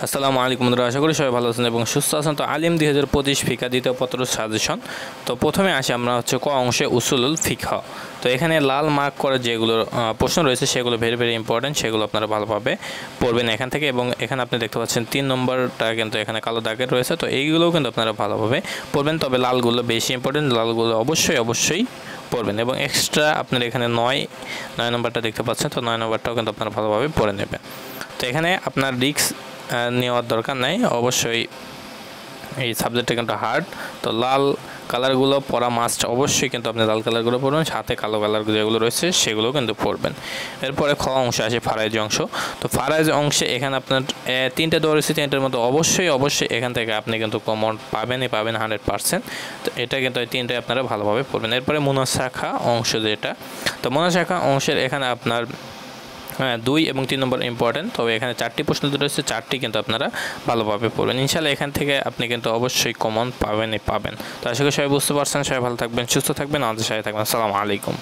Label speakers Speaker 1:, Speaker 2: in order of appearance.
Speaker 1: আসসালামু আলাইকুম বন্ধুরা, আশা করি সবাই ভালো আছেন এবং সুস্থ আছেন। তো আলিম 2025 ফিকা দ্বিতীয় পত্র সাজেশন। তো প্রথমে আসি আমরা ক অংশে উসুলুল ফিকহ। তো এখানে লাল মার্ক করে যেগুলো প্রশ্ন রয়েছে সেগুলো ভেরি ভেরি ইম্পর্টেন্ট, সেগুলো আপনারা ভালোভাবে পড়বেন এখান থেকে। এবং এখানে আপনি দেখতে পাচ্ছেন 3 নম্বরটা কিন্তু এখানে কালো দাগের রয়েছে, তো এইগুলোও কিন্তু আপনারা ভালোভাবে পড়বেন। তবে লালগুলো বেশি ইম্পর্টেন্ট, লালগুলো অবশ্যই পড়বেন। এবং এক্সট্রা আপনারা এখানে 9 নম্বরটা দেখতে পাচ্ছেন, তো 9 নম্বরটাও কিন্তু আপনারা ভালোভাবে পড়ে নেবেন। তো এখানে আপনার রিস্ক নেওয়ার দরকার নাই, অবশ্যই এই সাবজেক্টটা কিন্তু হার্ড। তো লাল কালারগুলো পড়া মাস্ট, অবশ্যই কিন্তু আপনি লাল কালারগুলো পড়বেন, সাথে কালো কালার যেগুলো রয়েছে সেগুলো কিন্তু পড়বেন। এরপরে খ অংশ আসে ফারাইজি অংশ। তো ফারাইজি অংশে এখানে আপনার 3টে দেওয়া রয়েছে, 3টের মধ্যে অবশ্যই এখান থেকে আপনি কিন্তু কমন পাবেন 100%। তো এটা কিন্তু এই 3টে আপনারা ভালোভাবে পড়বেন। এরপরে মুনাসাখা অংশ যেটা, তো মুনাসাখা অংশের এখানে আপনার 2 এবং 3 নম্বর ইম্পর্টেন্ট। তবে এখানে 4টি প্রশ্ন রয়েছে, 4টি কিন্তু আপনারা ভালোভাবে পড়বেন ইনশাআল্লাহ। এখান থেকে আপনি কিন্তু অবশ্যই কমন পাবেন। তো আশা করি সবাই বুঝতে পারছেন। সবাই ভালো থাকবেন, সুস্থ থাকবেন, আমাদের সাথে থাকবেন। আসসালামু আলাইকুম।